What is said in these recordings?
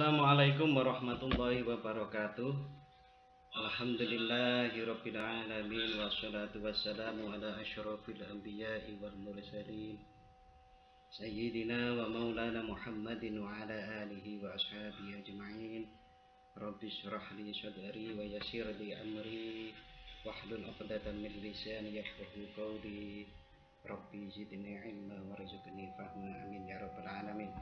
Assalamualaikum warahmatullahi wabarakatuh. Alhamdulillahirabbil alamin wassalatu wassalamu ala asyrofil anbiya'i wal mursalin sayyidina wa maulana Muhammadin wa ala alihi wa ashabihi ajma'in. Rabbi shrah li sadri wa yassir li amri wahlul 'uqdatam min lisani yafqahu qawli. Rabbi zidni ilma warzuqni fahma, amin ya rabbal alamin.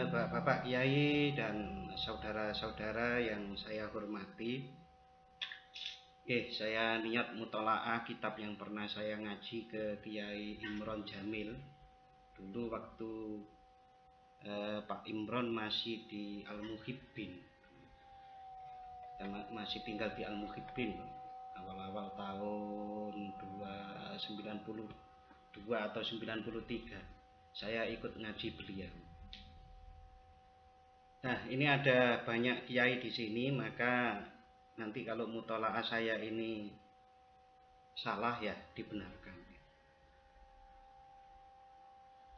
Bapak-bapak Kiai dan saudara-saudara yang saya hormati, saya niat mutolaah kitab yang pernah saya ngaji ke Kiai Imron Jamil dulu waktu Pak Imron masih di Al-Muhibbin, masih tinggal di Al-Muhibbin awal-awal tahun 92 atau 93. Saya ikut ngaji beliau. Nah, ini ada banyak kiai di sini, maka nanti kalau mutolaah saya ini salah ya dibenarkan.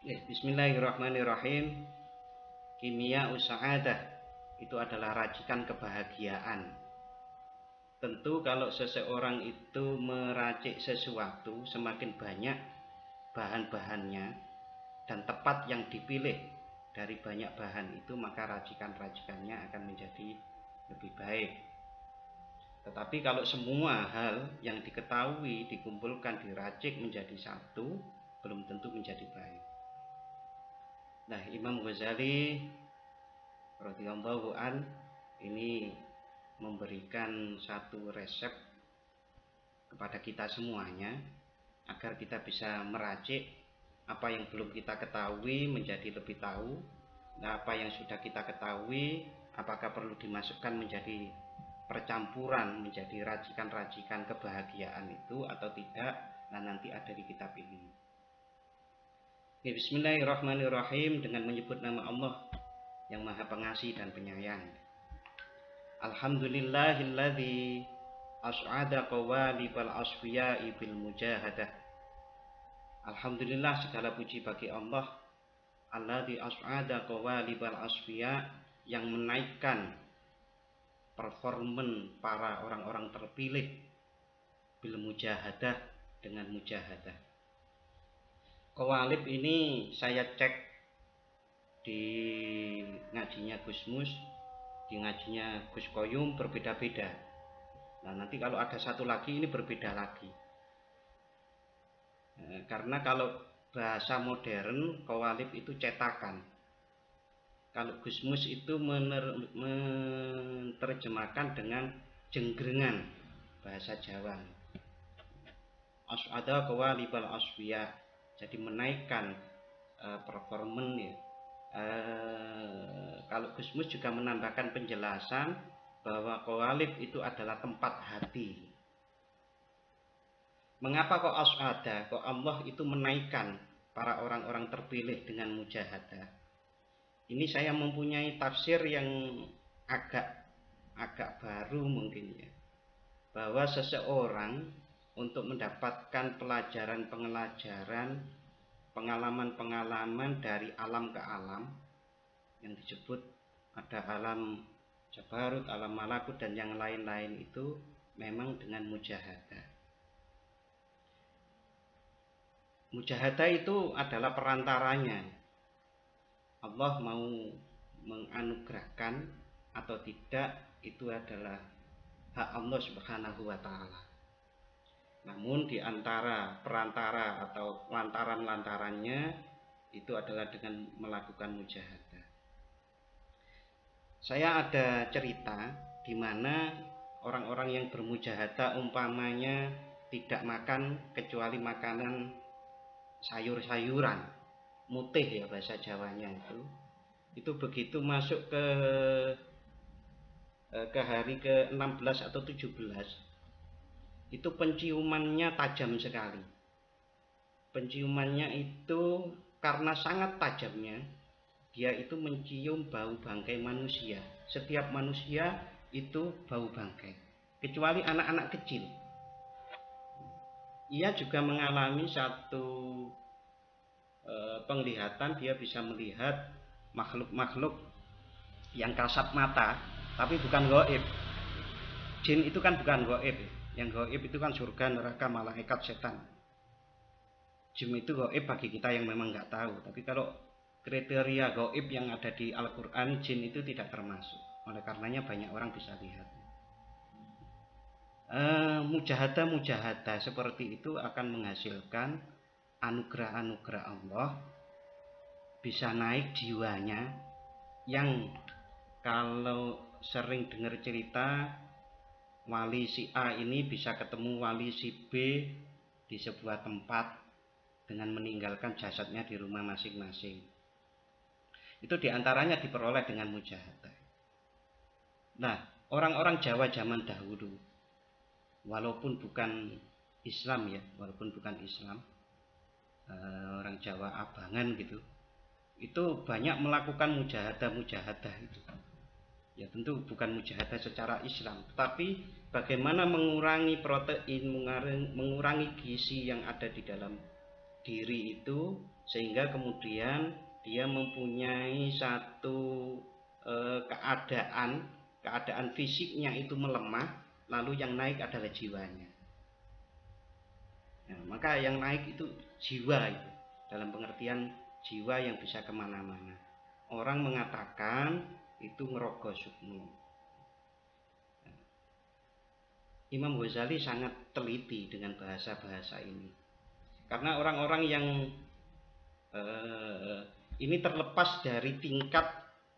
Bismillahirrahmanirrahim. Kimia usa'adah itu adalah racikan kebahagiaan. Tentu kalau seseorang itu meracik sesuatu, semakin banyak bahan-bahannya dan tepat yang dipilih dari banyak bahan itu, maka racikan-racikannya akan menjadi lebih baik. Tetapi kalau semua hal yang diketahui dikumpulkan diracik menjadi satu, belum tentu menjadi baik. Nah, Imam Ghazali radhiyallahu an ini memberikan satu resep kepada kita semuanya agar kita bisa meracik apa yang belum kita ketahui menjadi lebih tahu. Nah, apa yang sudah kita ketahui apakah perlu dimasukkan menjadi percampuran, menjadi racikan-racikan kebahagiaan itu atau tidak. Nah, nanti ada di kitab ini. Bismillahirrahmanirrahim, dengan menyebut nama Allah yang Maha Pengasih dan Penyayang. Alhamdulillahilladzi as'ada qawalibal asfiya'i bil mujahadah. Alhamdulillah, segala puji bagi Allah alladzi as'ada qawalibal asfiya, yang menaikkan performan para orang-orang terpilih bil mujahadah, dengan mujahadah. Qawalib ini saya cek di ngajinya Gus Mus, di ngajinya Gus Koyum berbeda-beda. Nah, nanti kalau ada satu lagi ini berbeda lagi. Karena kalau bahasa modern qawalib itu cetakan. Kalau Gus Mus itu menerjemahkan dengan jenggrengan bahasa Jawa. As'ada qawalibal asfiya, jadi menaikkan performan ya. Kalau Gus Mus juga menambahkan penjelasan bahwa qawalib itu adalah tempat hati. Mengapa kok as'ada, kok Allah itu menaikkan para orang-orang terpilih dengan mujahadah? Ini saya mempunyai tafsir yang agak baru mungkin ya, bahwa seseorang untuk mendapatkan pelajaran-pengelajaran, pengalaman-pengalaman dari alam ke alam, yang disebut ada alam jabarut, alam malakut dan yang lain-lain, itu memang dengan mujahadah. Mujahadah itu adalah perantaranya. Allah mau menganugerahkan atau tidak itu adalah hak Allah Subhanahu wa ta'ala. Namun di antara perantara atau lantaran-lantarannya itu adalah dengan melakukan mujahadah. Saya ada cerita di mana orang-orang yang bermujahadah umpamanya tidak makan kecuali makanan sayur-sayuran, mutih ya bahasa Jawanya itu begitu masuk ke hari ke-16 atau 17 itu penciumannya tajam sekali. Penciumannya itu karena sangat tajamnya, dia itu mencium bau bangkai manusia. Setiap manusia itu bau bangkai, kecuali anak-anak kecil. Ia juga mengalami satu penglihatan, dia bisa melihat makhluk-makhluk yang kasat mata, tapi bukan gaib. Jin itu kan bukan gaib. Yang gaib itu kan surga, neraka, malaikat, setan. Jin itu gaib bagi kita yang memang nggak tahu. Tapi kalau kriteria gaib yang ada di Al-Quran, jin itu tidak termasuk. Oleh karenanya banyak orang bisa lihat. Mujahadah seperti itu akan menghasilkan anugerah-anugerah Allah, bisa naik jiwanya. Yang kalau sering dengar cerita wali si A ini bisa ketemu wali si B di sebuah tempat dengan meninggalkan jasadnya di rumah masing-masing. Itu diantaranya diperoleh dengan mujahadah. Nah, orang-orang Jawa zaman dahulu, walaupun bukan Islam ya, orang Jawa Abangan gitu, itu banyak melakukan mujahadah itu. Ya tentu bukan mujahadah secara Islam, tapi bagaimana mengurangi protein, mengurangi gizi yang ada di dalam diri itu, sehingga kemudian dia mempunyai satu keadaan fisiknya itu melemah, lalu yang naik adalah jiwanya. Nah, maka yang naik itu jiwa itu, dalam pengertian jiwa yang bisa kemana-mana. Orang mengatakan itu ngerogo sukmo. Imam Ghazali sangat teliti dengan bahasa-bahasa ini, karena orang-orang yang ini terlepas dari tingkat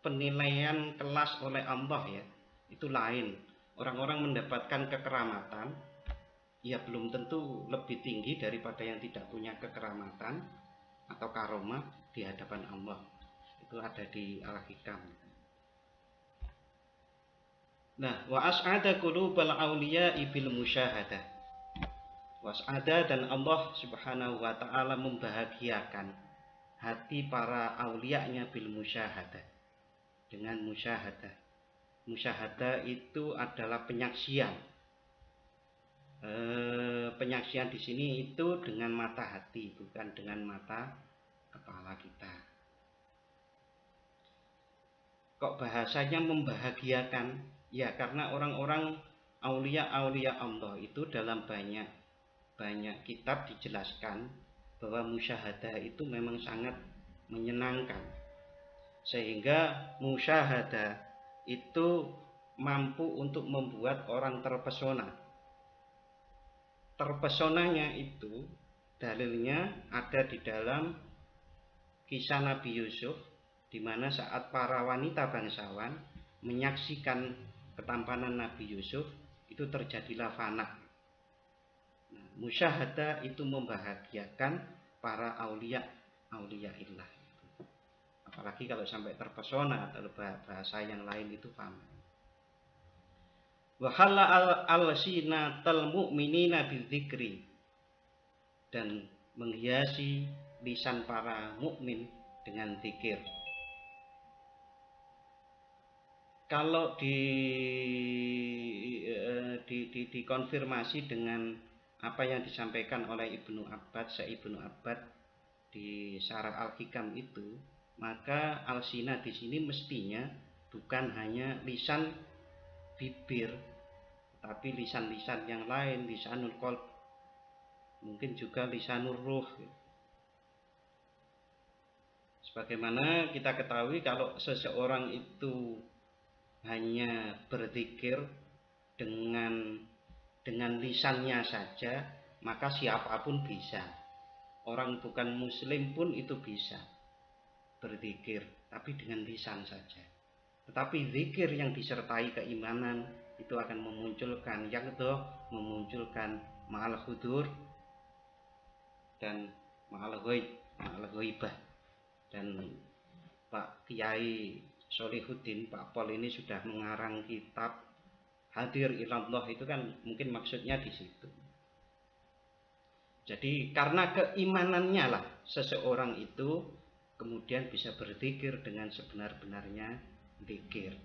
penilaian kelas oleh Allah ya, itu lain. Orang-orang mendapatkan kekeramatan, ya belum tentu lebih tinggi daripada yang tidak punya kekeramatan atau karomah di hadapan Allah. Itu ada di Al-Hikam. Nah, wa as'ada qulubal auliya'i bil musyahadah. Was'ada, dan Allah Subhanahu wa taala membahagiakan hati para aulianya bil musyahadah, dengan musyahadah. Musyahadah itu adalah penyaksian. Penyaksian di sini itu dengan mata hati, bukan dengan mata kepala kita. Kok bahasanya membahagiakan? Ya karena orang-orang aulia Allah itu dalam banyak kitab dijelaskan bahwa musyahadah itu memang sangat menyenangkan, sehingga musyahadah itu mampu untuk membuat orang terpesona. Terpesonanya itu dalilnya ada di dalam kisah Nabi Yusuf, di mana saat para wanita bangsawan menyaksikan ketampanan Nabi Yusuf, itu terjadilah fana. Nah, musyahadah itu membahagiakan para aulia illah. Apalagi kalau sampai terpesona, atau bahasa yang lain itu fana. Wa halla al-sinatal mu'minina bidzikri, dan menghiasi lisan para mukmin dengan zikir. Kalau dikonfirmasi dengan apa yang disampaikan oleh Ibnu Abbad, Ibnu Abbad di Syarah Al-Hikam itu, maka al-sina di sini mestinya bukan hanya lisan bibir, tapi lisan-lisan yang lain, lisanul qalb, mungkin juga lisanul ruh. Sebagaimana kita ketahui, kalau seseorang itu hanya berzikir dengan lisannya saja, maka siapapun bisa. Orang bukan muslim pun itu bisa berzikir, tapi dengan lisan saja. Tetapi zikir yang disertai keimanan itu akan memunculkan memunculkan ma'al hudur dan ma'al ghaibah. Dan Pak Kiai Solihuddin, Pak Pol ini sudah mengarang kitab Hadir Ilallah, itu kan mungkin maksudnya di situ. Jadi karena keimanannya lah seseorang itu kemudian bisa berzikir dengan sebenar-benarnya zikir.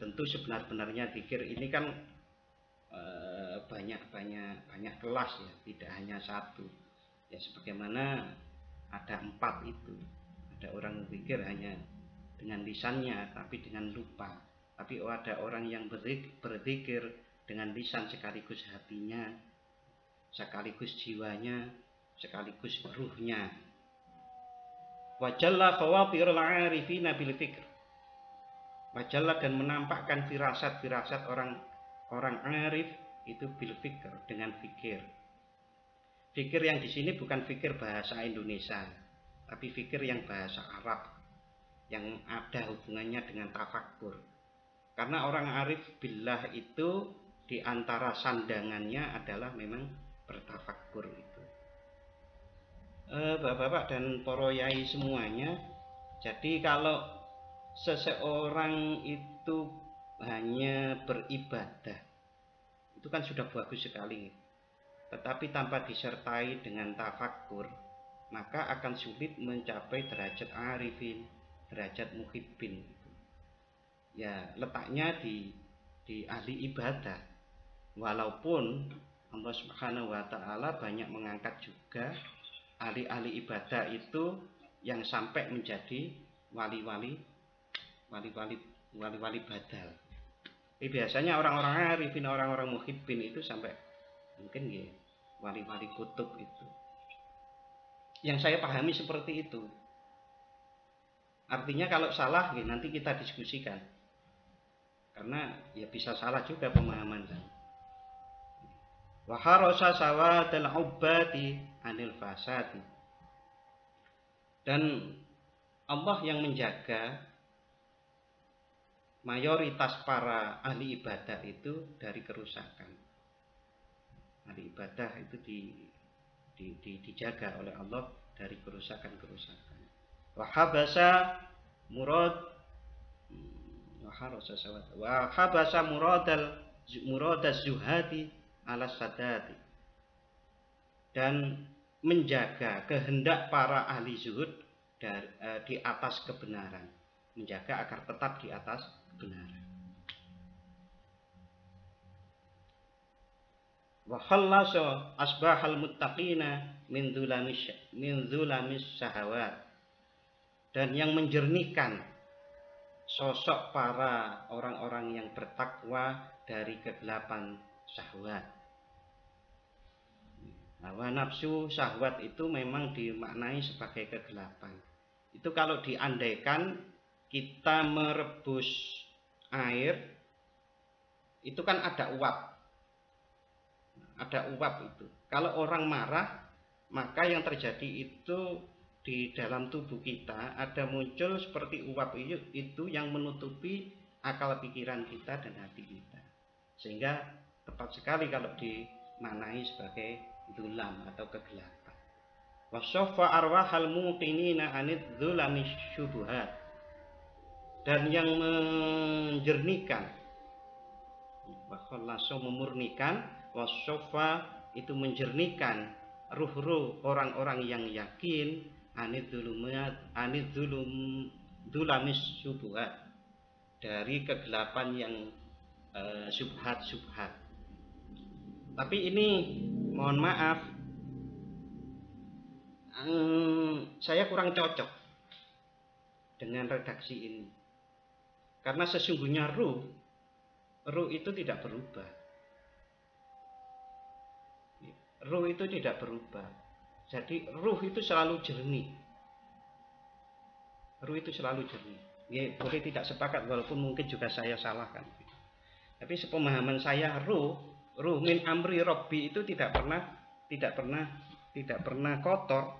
Tentu sebenar-benarnya zikir ini kan banyak kelas ya, tidak hanya satu. Ya sebagaimana ada 4 itu. Ada orang zikir hanya dengan lisannya tapi dengan lupa. Tapi ada orang yang berzikir dengan lisan sekaligus hatinya, sekaligus jiwanya, sekaligus ruhnya. Wajalla khawatirul arifina bil fikr. Wajalla, dan menampakkan firasat-firasat orang arif itu bil fikr, dengan fikir. Fikir yang di sini bukan fikir bahasa Indonesia, tapi fikir yang bahasa Arab, yang ada hubungannya dengan tafakkur. Karena orang arif billah itu di antara sandangannya adalah memang bertafakkur itu. Bapak-bapak dan para yai semuanya, jadi kalau seseorang itu hanya beribadah, itu kan sudah bagus sekali. Tetapi tanpa disertai dengan tafakkur, maka akan sulit mencapai derajat arifin, derajat muhibbin. Ya, letaknya di ahli ibadah. Walaupun Allah Subhanahu wa taala banyak mengangkat juga ahli-ahli ibadah itu yang sampai menjadi wali-wali badal. Biasanya orang-orang arifin, orang-orang muhibbin itu sampai mungkin ya wali-wali kutub itu. Yang saya pahami seperti itu. Artinya kalau salah ya nanti kita diskusikan. Karena ya bisa salah juga pemahaman saya. Wa harasa sawadal ubbati anil fasadi. Dan Allah yang menjaga mayoritas para ahli ibadah itu dari kerusakan. Ahli ibadah itu dijaga oleh Allah dari kerusakan-kerusakan. Wa habasa muradaz zuhadi ala sadati, dan menjaga kehendak para ahli zuhud di atas kebenaran, menjaga agar tetap di atas kebenaran. Wa khallasa asbahal muttaqina min dzulamis syahawat, dan yang menjernihkan sosok para orang-orang yang bertakwa dari kegelapan syahwat. Hawa nafsu syahwat itu memang dimaknai sebagai kegelapan. Itu kalau diandaikan kita merebus air, itu kan ada uap. Ada uap itu. Kalau orang marah, maka yang terjadi itu di dalam tubuh kita ada muncul seperti uap itu yang menutupi akal pikiran kita dan hati kita. Sehingga tepat sekali kalau dimaknai sebagai dulam atau kegelapan. Wasoffa arwahal muqinina anid dzulamis syubuhat, dan yang menjernihkan, langsung memurnikan, wasoffa itu menjernihkan ruh-ruh orang-orang yang yakin anid dzulamis syubuhat, dari kegelapan yang subhat. Tapi ini mohon maaf, saya kurang cocok dengan redaksi ini, karena sesungguhnya ruh itu tidak berubah. Ruh itu tidak berubah. Jadi ruh itu selalu jernih. Ruh itu selalu jernih. Ya, boleh tidak sepakat walaupun mungkin juga saya salah kan. Tapi sepemahaman saya ruh min amri robbi itu tidak pernah kotor.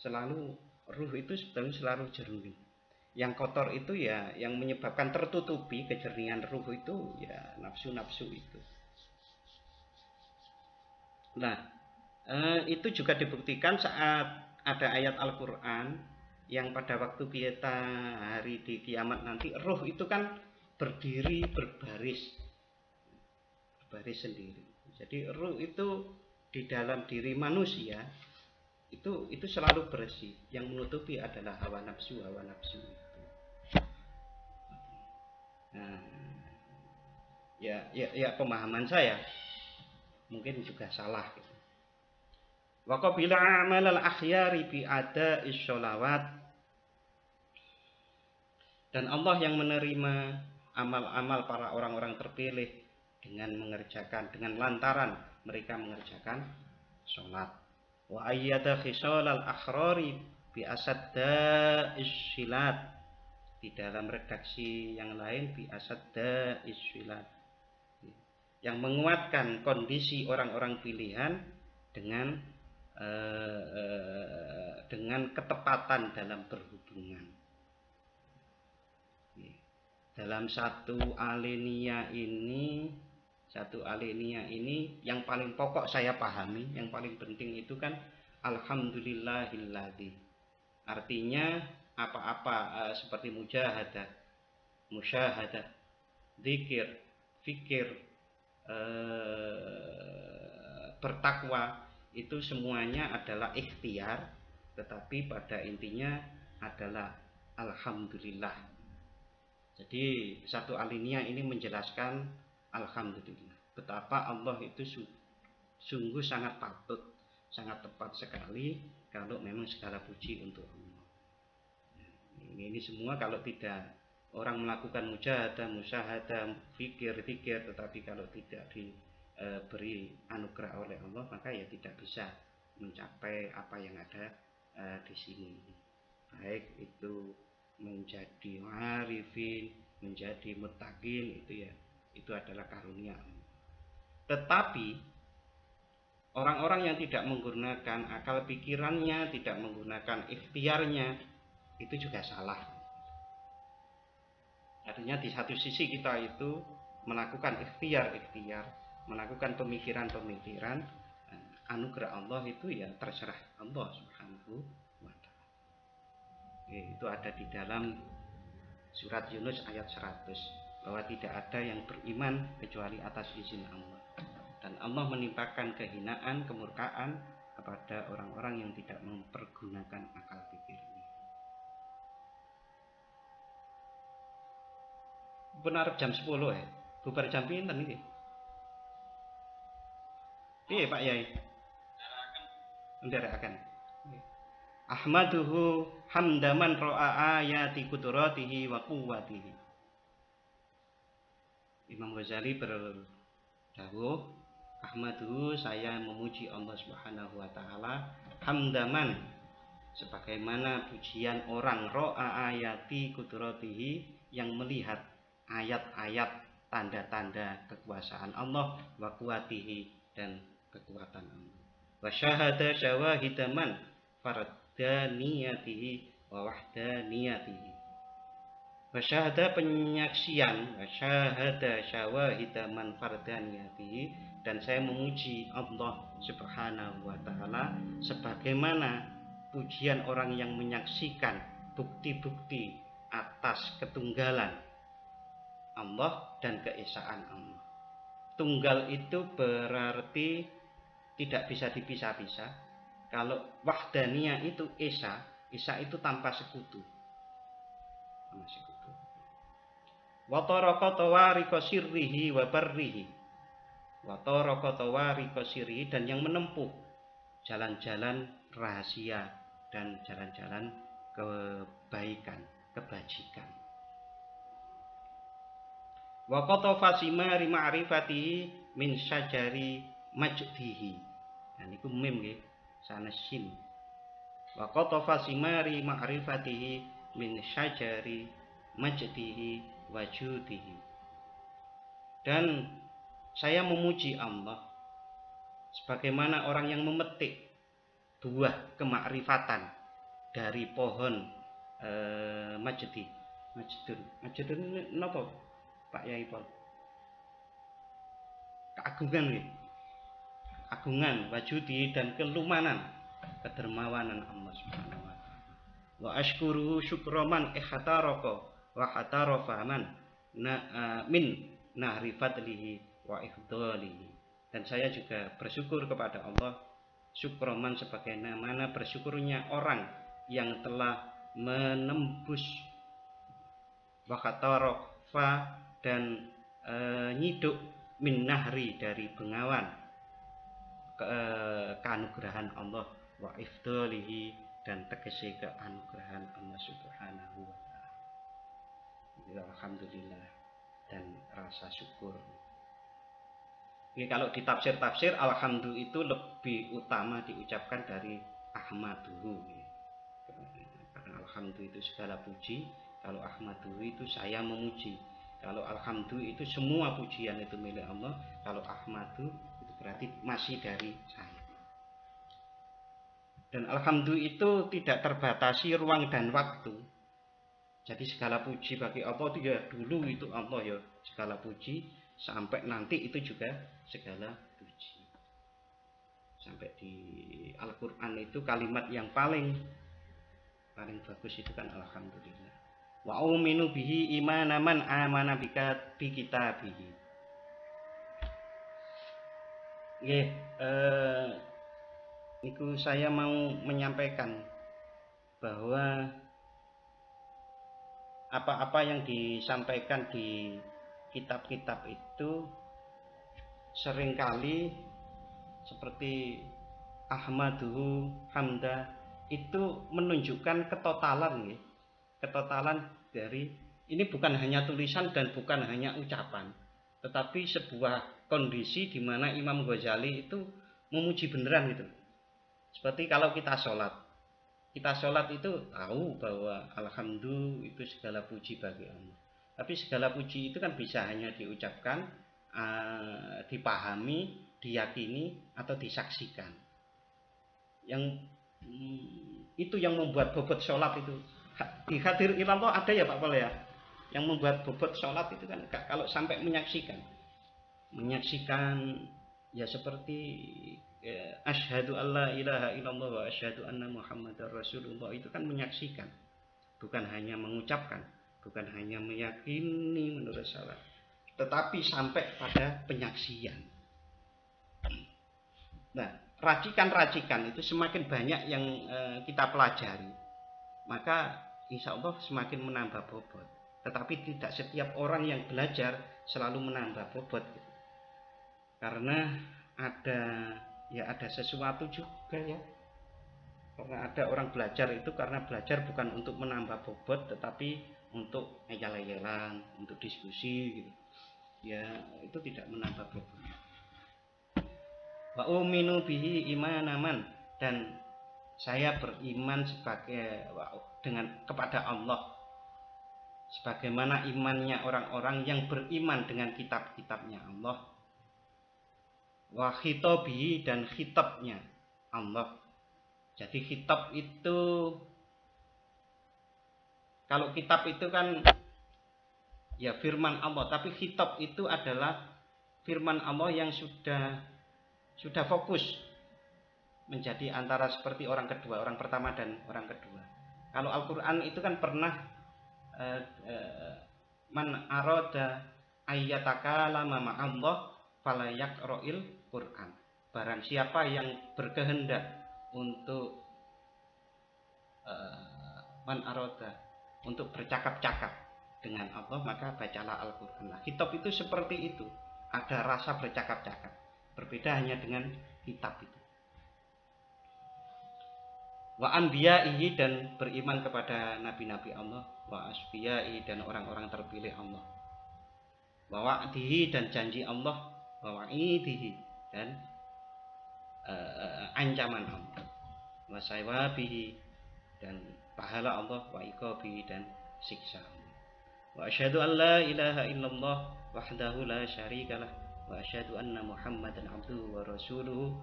Selalu ruh itu sebetulnya selalu jernih. Yang kotor itu ya yang menyebabkan tertutupi kejernihan ruh itu ya nafsu-nafsu itu. Nah, itu juga dibuktikan saat ada ayat Al-Quran yang pada waktu kita hari di kiamat nanti, ruh itu kan berdiri berbaris sendiri. Jadi ruh itu di dalam diri manusia itu selalu bersih. Yang menutupi adalah hawa nafsu itu. Nah, ya pemahaman saya mungkin juga salah gitu. Wa qabila amal al-akhyari bi ada'is sholawat, Dan Allah yang menerima amal-amal para orang-orang terpilih dengan lantaran mereka mengerjakan sholat. Wa ayyada khisalal akhrari bi asadda isyilat. Di dalam redaksi yang lain bi asadda isyilat, yang menguatkan kondisi orang-orang pilihan dengan ketepatan dalam berhubungan. Dalam satu alinea ini yang paling pokok saya pahami, yang paling penting itu kan alhamdulillahilladzi. Artinya apa-apa seperti musyahadah, zikir, fikir, bertakwa, itu semuanya adalah ikhtiar, tetapi pada intinya adalah alhamdulillah. Jadi satu alinea ini menjelaskan alhamdulillah, betapa Allah itu sungguh sangat patut, sangat tepat sekali kalau memang segala puji untuk Allah. Ini semua kalau tidak orang melakukan musyahadah, fikir, tetapi kalau tidak diberi anugerah oleh Allah, maka ya tidak bisa mencapai apa yang ada di sini. Baik itu menjadi arifin, menjadi muttaqin, itu adalah karunia. Tetapi orang-orang yang tidak menggunakan akal pikirannya, tidak menggunakan ikhtiarnya, itu juga salah. Artinya di satu sisi kita itu melakukan ikhtiar, melakukan pemikiran, anugerah Allah itu ya terserah Allah Subhanahu wa ta'ala. Itu ada di dalam surat Yunus ayat 100, bahwa tidak ada yang beriman kecuali atas izin Allah. Dan Allah menimpakan kehinaan, kemurkaan kepada orang-orang yang tidak mempergunakan akal pikirnya. Benar jam 10 ya. Bubar jam pinten iki? Piye Pak Yai? Nderekaken. Ahmaduhu hamdaman ra'a ayati qudratihi wa quwwatihi. Imam Ghazali berdawuh, ahmaduhu, saya memuji Allah Subhanahu wa taala, hamdaman, sebagaimana pujian orang, ra'a ayati qudratihi, yang melihat ayat-ayat tanda-tanda kekuasaan Allah, wa quwwatihi, dan kekuatan Allah. Wa syahada syawahidaman fardaniyatihi wa wahdaniyatihi. Wa syahada penyaksian, wa syahada syawahidaman fardaniyatihi, dan saya memuji Allah Subhanahu wa taala sebagaimana pujian orang yang menyaksikan bukti-bukti atas ketunggalan Allah dan keesaan Allah. Tunggal itu berarti tidak bisa dipisah-pisah. Kalau wahdaniyah itu esa itu tanpa sekutu. Wa taraka tawarika sirrihi wa barrihi. Wa taraka tawarika sirrihi, dan yang menempuh jalan-jalan rahasia dan jalan-jalan kebaikan, kebajikan. Wa qatafa simari ma'rifatihi min syajari majdihi. Dan itu mim nggih, sanes sin. Wa qatafa simari ma'rifatihi min syajari majdihi wajudihi. Dan saya memuji Allah sebagaimana orang yang memetik buah kemakrifatan dari pohon majdun napa Pak Yai Pol? Keagungan nih. Agungan, wajudi, dan kelumanan, kedermawanan Allah Subhanahu wa taala. Wa ashkuru syukroman ihtaraka wa hatarafa man min nahri fadlihi wa ifdalihi. Dan saya juga bersyukur kepada Allah, syukroman sebagaimana bersyukurnya orang yang telah menembus wa hatarafa, dan nyiduk min nahri, dari bengawan keanugerahan Allah, wa ifdalihi, dan tegese keanugerahan Allah Subhanahu wa taala. ya alhamdulillah dan rasa syukur. Ini kalau di tafsir-tafsir alhamdulillah itu lebih utama diucapkan dari ahmaduhu. Karena alhamdulillah itu segala puji, kalau ahmaduhu itu saya memuji. Kalau alhamdulillah itu semua pujian itu milik Allah, kalau ahmadu itu berarti masih dari saya. Dan alhamdulillah itu tidak terbatasi ruang dan waktu. Jadi segala puji bagi Allah itu ya dulu itu Allah ya segala puji, sampai nanti itu juga segala puji. Sampai di Al-Quran itu kalimat yang paling bagus itu kan alhamdulillah. Wa uminu bihi imana man amana bika bi kitabihi. Nggih, niku saya mau menyampaikan bahwa apa-apa yang disampaikan di kitab-kitab itu seringkali seperti ahmaduhu hamda itu menunjukkan ketotalan, ketotalan dari ini bukan hanya tulisan dan bukan hanya ucapan, tetapi sebuah kondisi di mana Imam Ghazali itu memuji beneran gitu. Seperti kalau kita sholat itu tahu bahwa alhamdulillah itu segala puji bagi Allah. Tapi segala puji itu kan bisa hanya diucapkan, dipahami, diyakini atau disaksikan. Yang itu yang membuat bobot sholat itu di hadir ilallah ada ya Pak Pol ya. Yang membuat bobot sholat itu kan kalau sampai menyaksikan ya seperti asyhadu alla ilaha illallah wa asyhadu anna muhammadar rasulullah, itu kan menyaksikan, bukan hanya mengucapkan, bukan hanya meyakini menurut salah, tetapi sampai pada penyaksian. Nah, racikan-racikan itu semakin banyak yang kita pelajari, maka insya Allah semakin menambah bobot. Tetapi tidak setiap orang yang belajar selalu menambah bobot gitu. Karena ada sesuatu juga ya. Karena ada orang belajar itu karena belajar bukan untuk menambah bobot, tetapi untuk ngeyel-ngeyelan, untuk diskusi gitu. Ya, itu tidak menambah bobot. Wa uminu bihi imanaman, dan saya beriman kepada Allah sebagaimana imannya orang-orang yang beriman dengan kitab-kitabnya Allah. Wa khitabihi, dan khitabnya Allah. Jadi khitab itu, kalau kitab itu kan ya firman Allah, tapi khitab itu adalah firman Allah yang sudah fokus menjadi antara seperti orang kedua, orang pertama dan orang kedua. Kalau Al-Quran itu kan pernah man arada ayyatakallama ma'allah fala yaqra'il Quran. Barang siapa yang berkehendak untuk man arada, untuk bercakap-cakap dengan Allah, maka bacalah Al-Quran. Nah, kitab itu seperti itu, ada rasa bercakap-cakap, berbeda hanya dengan kitab itu. Wa anbiya'ihi, dan beriman kepada nabi-nabi Allah, wa asfiya'i, dan orang-orang terpilih Allah, wa wa'dihi, dan janji Allah, wa wa'idihi, dan ancaman Allah, wa saywabihi, dan pahala Allah, wa iqabihi, dan siksa Allah. Wa asyhadu an la ilaha illallah wahdahu la syarikalah wa asyhadu anna muhammadan abduhu wa rasuluhu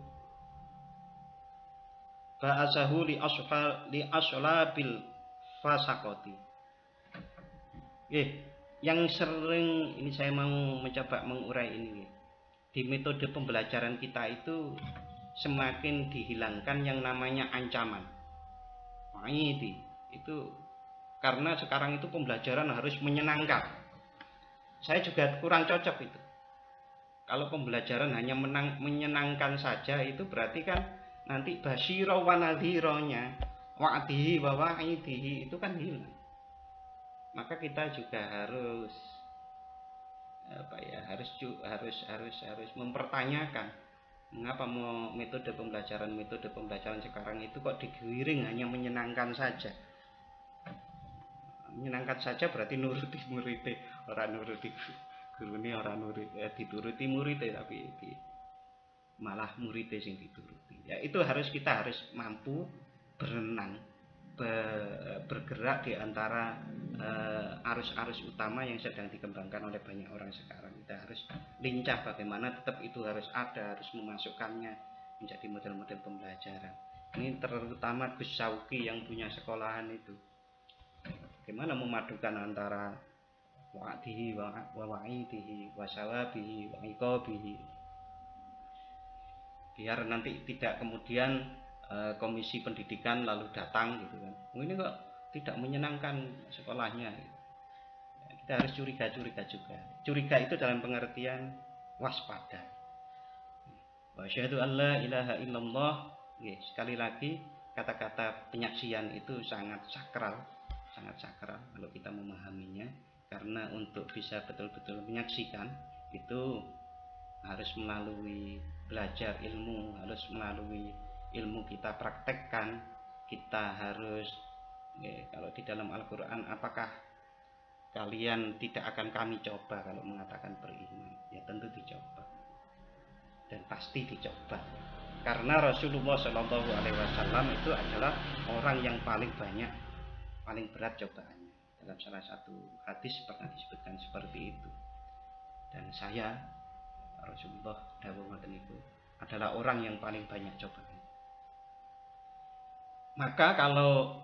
ba'asahu li ashlabil fasaqati. Yang sering ini saya mau mencoba mengurai ini. Di metode pembelajaran kita itu semakin dihilangkan yang namanya ancaman. Itu karena sekarang itu pembelajaran harus menyenangkan. Saya juga kurang cocok itu. Kalau pembelajaran hanya menyenangkan saja, itu berarti kan nanti basyira wa nadhironya, wa'dihi wa wa'idihi itu kan hilang. Maka kita juga harus harus mempertanyakan mengapa metode pembelajaran sekarang itu kok digiring hanya menyenangkan saja. menyenangkan saja berarti nuruti muridé, ora nuruti gurune, ora dituruti muridé, tapi malah muridé sing dituruti. Ya itu kita harus mampu berenang, bergerak di antara arus-arus utama yang sedang dikembangkan oleh banyak orang sekarang. Kita harus lincah bagaimana tetap itu harus ada, harus memasukkannya menjadi model-model pembelajaran. Ini terutama Gus Sauki yang punya sekolahan itu. Bagaimana memadukan antara wa'dihi wa wa'idihi wa sawabihi wa iqabihi. Biar nanti tidak kemudian komisi pendidikan lalu datang gitu kan. Ini kok tidak menyenangkan sekolahnya. Kita harus curiga-curiga juga. Curiga itu dalam pengertian waspada. Wa asyhadu an la ilaha illallah. Sekali lagi kata-kata penyaksian itu sangat sakral kalau kita memahaminya, karena untuk bisa betul-betul menyaksikan itu harus melalui belajar ilmu, harus melalui ilmu kita praktekkan. Kita harus kalau di dalam Al-Quran, apakah kalian tidak akan kami coba kalau mengatakan beriman? Ya tentu dicoba, dan pasti dicoba, karena Rasulullah Shallallahu Alaihi Wasallam itu adalah orang yang paling berat cobaannya. Dalam salah satu hadis pernah disebutkan seperti itu. Dan saya, Rasulullah dawuh ngoten niku, adalah orang yang paling banyak cobaan. Maka kalau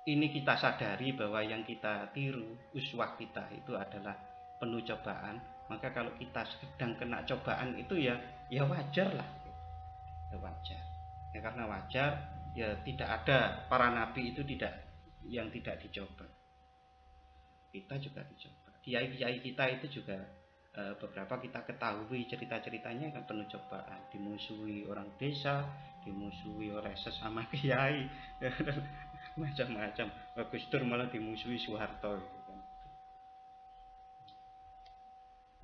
ini kita sadari bahwa yang kita tiru, uswah kita itu adalah penuh cobaan, maka kalau kita sedang kena cobaan itu ya wajar lah. Ya wajar. Ya karena wajar, ya tidak ada para nabi itu yang tidak dicoba. Kita juga dicoba. Kiai-kiai kita itu juga beberapa kita ketahui cerita-ceritanya kan penuh cobaan, dimusuhi orang desa, dimusuhi oleh sesama kiai, macam-macam. Gus Dur malah dimusuhi Soeharto gitu kan.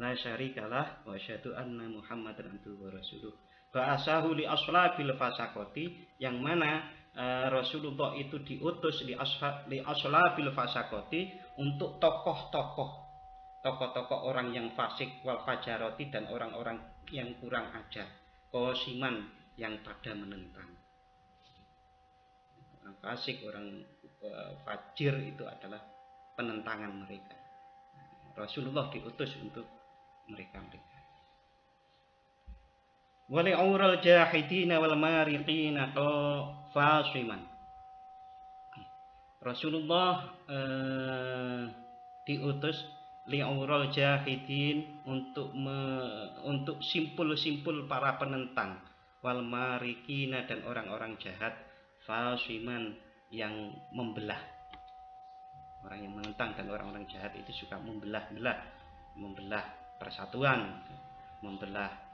La syarikalah wa asyhadu anna Muhammadan abduhu wa rasuluh. Ba'asahu li aslabil fasaqati, yang mana Rasulullah itu diutus li aslabil fasaqati untuk tokoh-tokoh orang yang fasik, wal fajaroti, dan orang-orang yang kurang ajar, qosiman, yang pada menentang. Orang fasik, orang fajir itu adalah penentangan mereka. Rasulullah diutus untuk mereka. Wali aural jahidina wal mariqina fasiman. Rasulullah diutus li aural jahidin untuk simpul-simpul para penentang, wal mariqina, dan orang-orang jahat, fasiman, yang membelah. Orang yang menentang dan orang-orang jahat itu suka membelah persatuan, membelah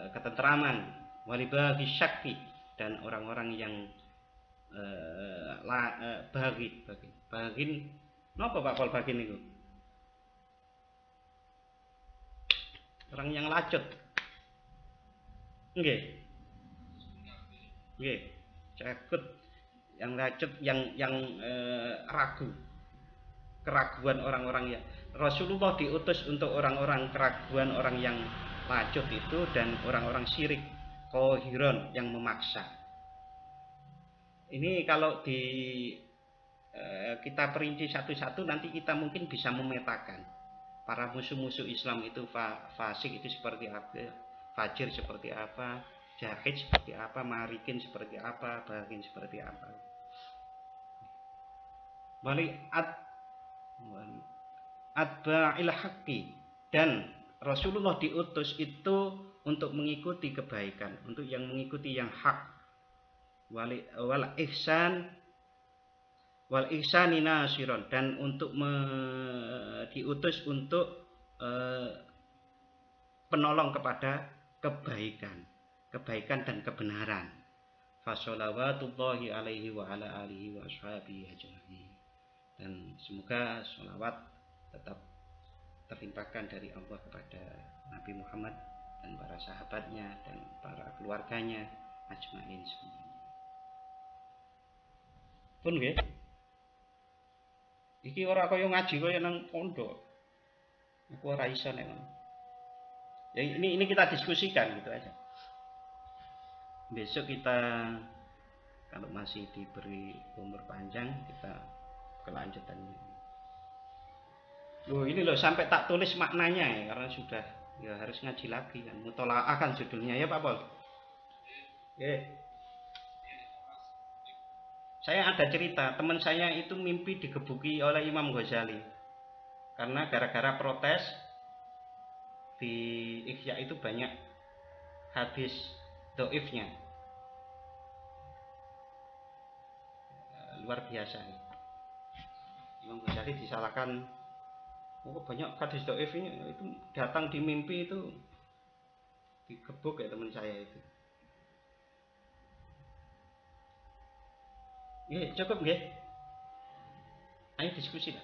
ketentraman, walibagi syakki, dan orang-orang yang bagin. Napa Pak Pol bagin itu? Orang yang lacut. Nggih. Cekut, yang lacut, yang ragu. Keraguan orang-orang yang Rasulullah diutus untuk orang-orang keraguan, orang yang lacut itu, dan orang-orang syirik, kohiron, yang memaksa. Ini kalau kita perinci satu-satu, nanti kita mungkin bisa memetakan para musuh-musuh Islam itu. Fasik itu seperti apa, fajir seperti apa, jahid seperti apa, marikin seperti apa, bagin seperti apa. Atba'il haqqi, dan Rasulullah diutus itu untuk mengikuti kebaikan, untuk yang mengikuti yang hak. Wal ihsani nasiron, dan untuk diutus untuk penolong kepada kebaikan dan kebenaran. Fasholawatullahi alaihi wa ala alihi wa ashabihi ajma'in. Dan semoga sholawat tetap terlimpahkan dari Allah kepada Nabi Muhammad dan para sahabatnya dan para keluarganya ajmain semuanya. Pun nggih. Iki ora kaya ngaji kaya nang pondok. Aku ora iso nek ngono. Ya ini kita diskusikan gitu aja. Besok kita kalau masih diberi umur panjang kita kelanjutannya. Loh ini loh sampai tak tulis maknanya ya karena sudah ya harus ngaji lagi kan. Mutolaah kan judulnya ya Pak Pol. Saya ada cerita, teman saya itu mimpi digebuki oleh Imam Ghazali. Karena gara-gara protes di Ihya itu banyak hadis doifnya. Luar biasa. Imam Ghazali disalahkan, oh, banyak hadis doif ini itu datang di mimpi itu digebuk ya teman saya itu. Ya, cukup nggih. Ayo diskusi lah.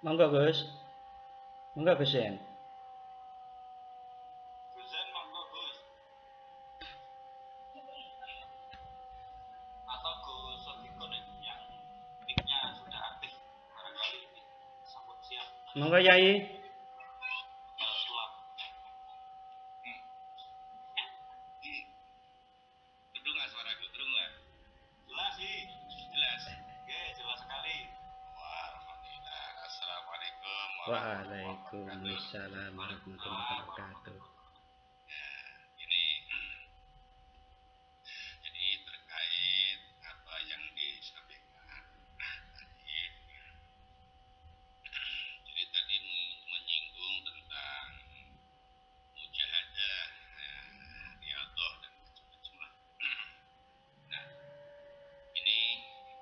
Monggo Gus. Monggo Gus Yen. Monggo Yai. Waalaikumsalam warahmatullahi wabarakatuh. Jadi terkait apa yang disampaikan tadi, jadi tadi menyinggung tentang mujahadah, riyadhah dan macam-macam lah. Nah, ini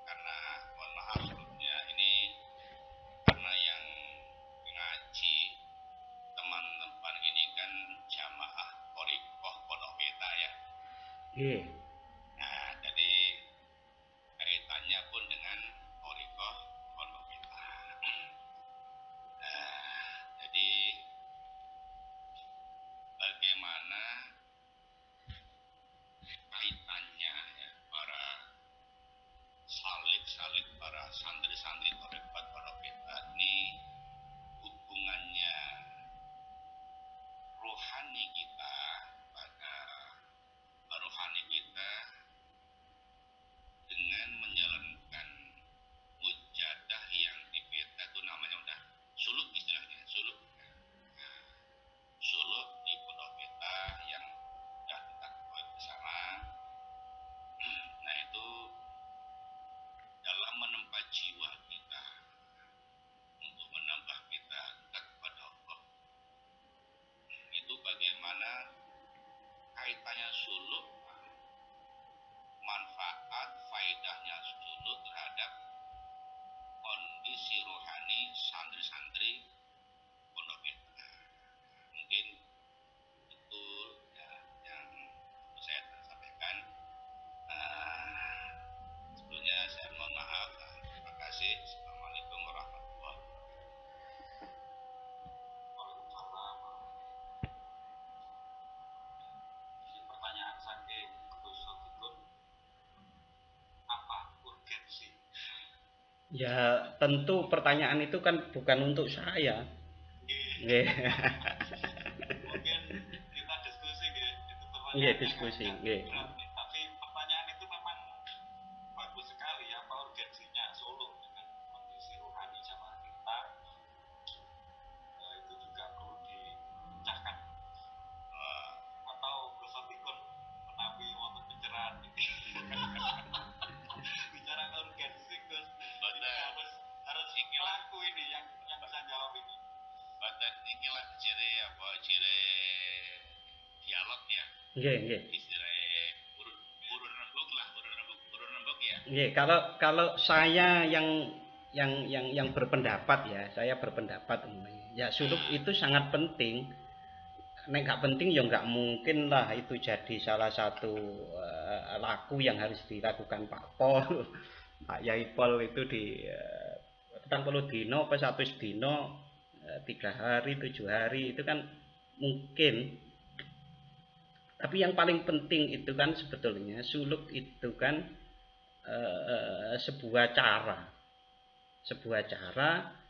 karena mohon maaf sebelumnya ini karena yang ngaji teman-teman ini kan jamaah Thariqah Pondok Peta ya. Nggih. Nah, jadi kaitannya pun dengan Thariqah Pondok Peta. Jadi bagaimana kaitannya ya para Ya, tentu pertanyaan itu kan bukan untuk saya. Nggih. Mungkin kita diskusi gitu. Itu Nggih, pertanyaan yang diskusi, agak nggih. berat nih. Tapi pertanyaan itu memang bagus sekali ya, apa urgensinya Solo dengan kondisi rohani jamaah kita. Itu juga perlu dipecahkan. Atau Gusotikun menawi wonten pencerahan ini. Bicara urgensi Gus, harus pelaku ini yang bisa jawab ini. Batas ini lah ciri dialog ya. Nggih. Istilahnya urun rembuk ya. Nggih, kalau saya yang berpendapat ya, saya berpendapat ya suluk itu sangat penting. Nek nggak penting ya nggak mungkin lah itu jadi salah satu laku yang harus dilakukan Pak Pol. Pak Yai Pol itu di 40 dino apa 100 dino 3 hari 7 hari itu kan mungkin. Tapi yang paling penting itu kan sebetulnya suluk itu kan sebuah cara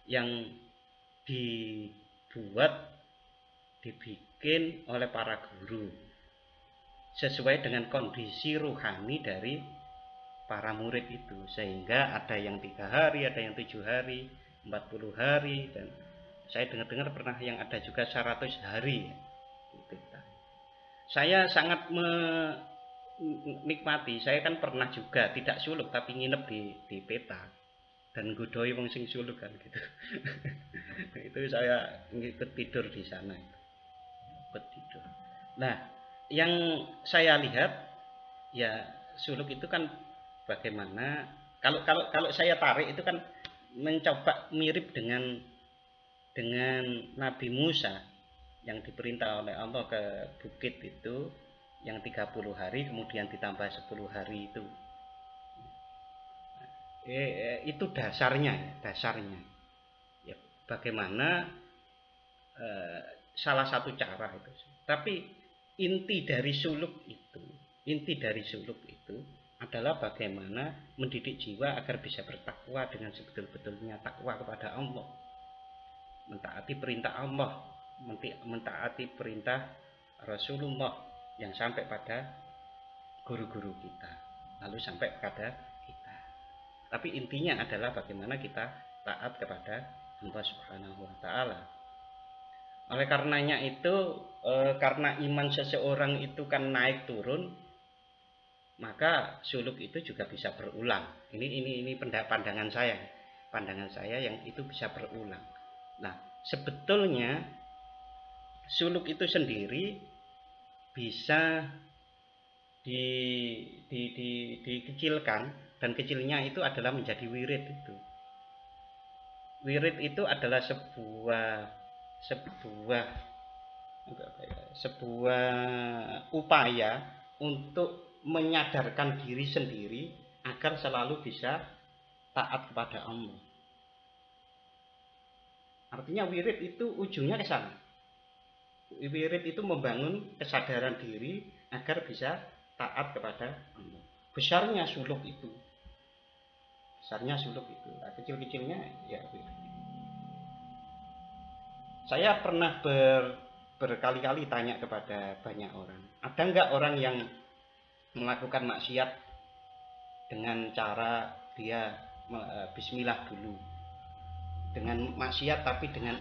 yang dibikin oleh para guru sesuai dengan kondisi rohani dari para murid itu, sehingga ada yang 3 hari, ada yang 7 hari, 40 hari, dan saya dengar pernah yang ada juga 100 hari. Saya sangat menikmati. Saya kan pernah juga tidak suluk tapi nginep di peta dan godhoi wong sing suluk kan gitu. Itu saya ngikut tidur di sana itu. Ikut tidur. Nah, yang saya lihat ya suluk itu kan bagaimana kalau saya tarik itu kan mencoba mirip dengan Nabi Musa yang diperintah oleh Allah ke bukit itu yang 30 hari kemudian ditambah 10 hari itu. Itu dasarnya ya, bagaimana salah satu cara itu. Tapi inti dari suluk itu adalah bagaimana mendidik jiwa agar bisa bertakwa dengan sebetul-betulnya takwa kepada Allah, mentaati perintah Allah, mentaati perintah Rasulullah yang sampai pada guru-guru kita, lalu sampai pada kita. Tapi intinya adalah bagaimana kita taat kepada Allah Subhanahu wa taala. Oleh karenanya itu karena iman seseorang itu kan naik turun, maka suluk itu juga bisa berulang. Ini pandangan saya yang itu bisa berulang. Nah, sebetulnya suluk itu sendiri bisa dikecilkan, dan kecilnya itu adalah menjadi wirid itu. Wirid itu adalah sebuah upaya untuk menyadarkan diri sendiri agar selalu bisa taat kepada Allah. Artinya wirid itu ujungnya ke sana. Wirid itu membangun kesadaran diri agar bisa taat kepada Allah. Besarnya suluk itu. Nah, kecil-kecilnya ya wirid. Saya pernah berkali-kali tanya kepada banyak orang, ada nggak orang yang melakukan maksiat dengan cara dia bismillah dulu, dengan maksiat tapi dengan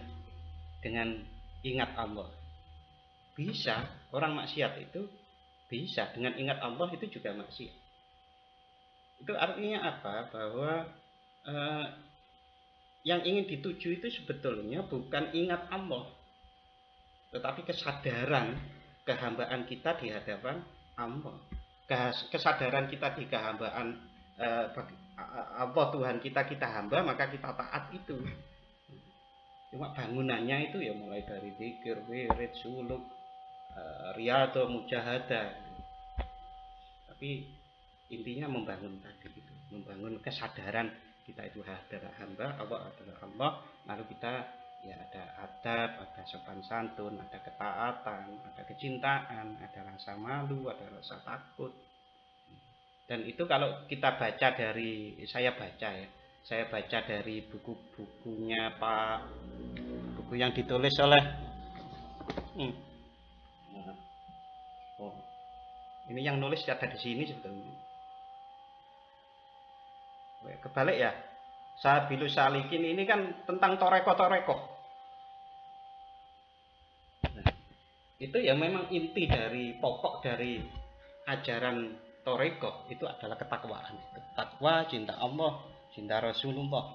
ingat Allah? Bisa, orang maksiat itu bisa dengan ingat Allah itu juga maksiat. Itu artinya apa? Bahwa yang ingin dituju itu sebetulnya bukan ingat Allah, tetapi kesadaran kehambaan kita di hadapan Allah, kesadaran kita di kehambaan Allah Tuhan kita hamba, maka kita taat itu. Cuma bangunannya itu ya mulai dari zikir, wirid, suluk, riyadhah, mujahadah. Tapi intinya membangun tadi itu, membangun kesadaran kita itu adalah hamba, Allah adalah Allah, lalu kita ya ada adab, ada sopan santun, ada ketaatan, ada kecintaan, ada rasa malu, ada rasa takut. Dan itu kalau kita baca saya baca ya, saya baca dari buku-bukunya buku yang ditulis oleh ini yang nulis ada di sini sebetulnya. Kebalik ya. Sabilus Salikin ini kan tentang toreko-toreko. Nah, itu ya memang inti dari pokok dari ajaran toreko itu adalah ketakwaan. Takwa, cinta Allah, cinta Rasulullah,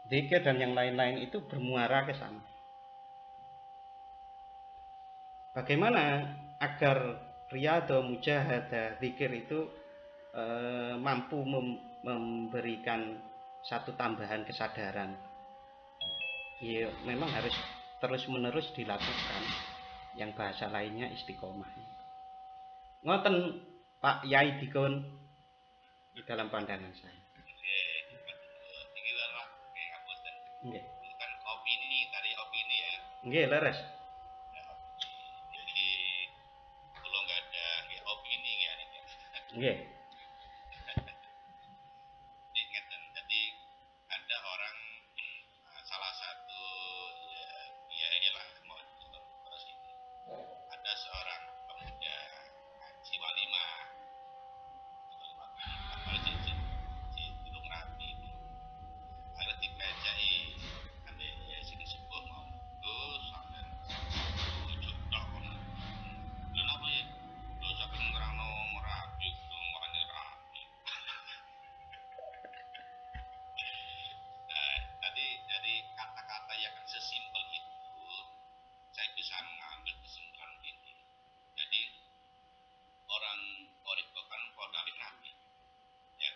zikir dan yang lain-lain itu bermuara ke sana. Bagaimana agar riyadhah, mujahadah, zikir itu mampu memberikan satu tambahan kesadaran. Ya memang harus terus-menerus dilakukan. Yang bahasa lainnya istiqomah. Ngoten Pak Yai Dikun di dalam pandangan saya. Nggih. Bukan opini tadi opini ya. Nggih, leres. Jadi kalau nggak ada opini ya. Nggih. Jadi ada orang salah satu ya ialah mau terus ini. Ada seorang pemuda Haji Walimah. Si Gunung Rapi itu. Ada dikajai ada ya sini sebuah mau terus sampai 7 tahun. Dan apa ya? Terus sampai ngerano Merapi itu makanya Rapi. Tadi dari kata-kata yang sesimpel itu saya bisa mengambil kesimpulan ini. Jadi orang Toriko kan kodami Nabi, ya.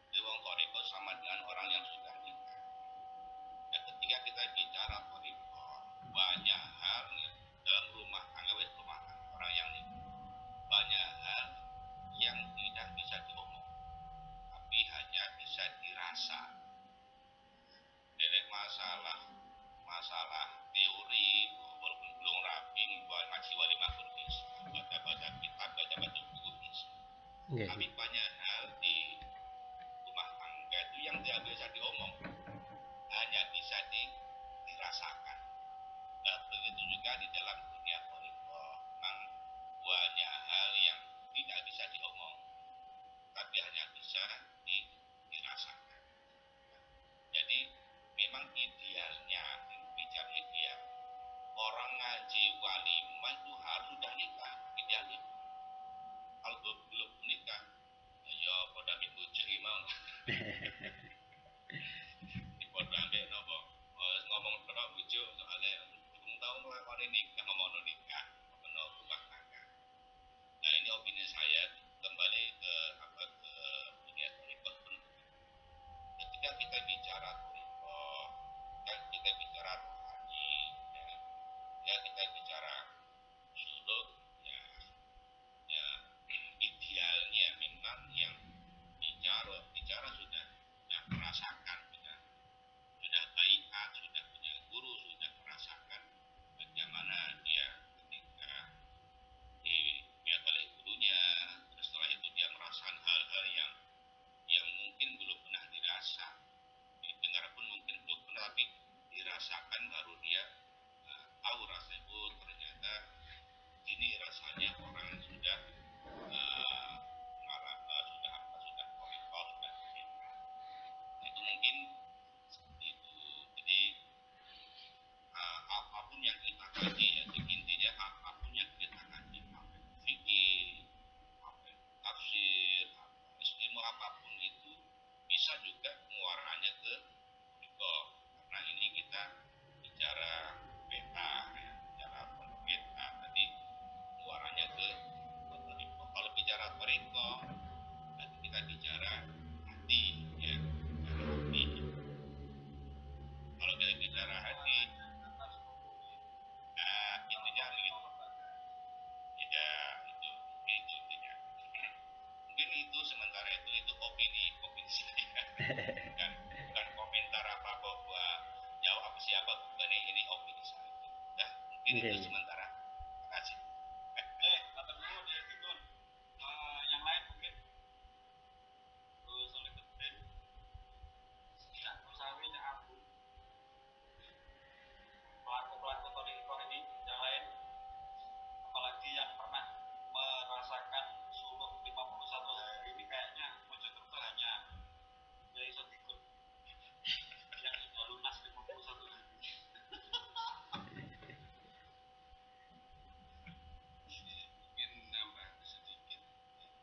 Jadi orang Toriko sama dengan orang yang sudah nikah. Dan ketika kita bicara Toriko, banyak hal dalam rumah tangga, rumah tangga orang yang nikah, banyak hal yang tidak bisa diomong, tapi hanya bisa dirasa. Dari masalah teori walaupun belum rapi buat Haji Walimah pun bisa baca kitab baca buku bisa. Tapi banyak hal di rumah tangga itu yang tidak bisa diomong, hanya bisa dirasakan. Dan begitu juga di dalam dunia politik, memang banyak hal yang tidak bisa diomong, tapi hanya bisa dirasakan. Jadi memang idealnya, bicara ideal, orang ngaji walimah itu harus sudah nikah, idealnya. Kalau belum nikah, ya pada minggu jadi mau. Di pada ambil nopo, ngomong terus bujuk soalnya belum tahu melakukan nikah, ngomong nikah, penuh rumah tangga. Nah ini opini saya kembali ke dunia toriko. Ketika kita bicara kita bicara rohani, ya kita bicara suluk, ya idealnya memang yang bicara sudah merasakan, sudah baiat, sudah punya guru, sudah merasakan bagaimana dia ketika dilihat oleh gurunya, setelah itu dia merasakan hal-hal yang mungkin belum pernah dirasa, didengar pun mungkin belum pernah, tapi dirasakan baru dia tahu rasanya. Oh ternyata ini rasanya orang yang sudah itu mungkin seperti itu. Jadi apapun yang kita kaji ya, intinya apapun yang kita kaji, fikih, tafsir, ilmu apapun itu bisa juga muaranya ke Toriko. Karena ini kita bicara peta, ya, bicara peta tadi muaranya ke Toriko. Kalau bicara Toriko, nanti kita bicara hati, ya, bicara hati. Kalau kita bicara hati, intinya begitu. Ya, itu intinya. Mungkin itu sementara itu opini saya. Bukan komentar apa bahwa jawab siapa, bukan ini opini saya. Nah, mungkin itu sementara. Terima kasih. Kata dulu dia gitu. Yang lain mungkin. Soal itu.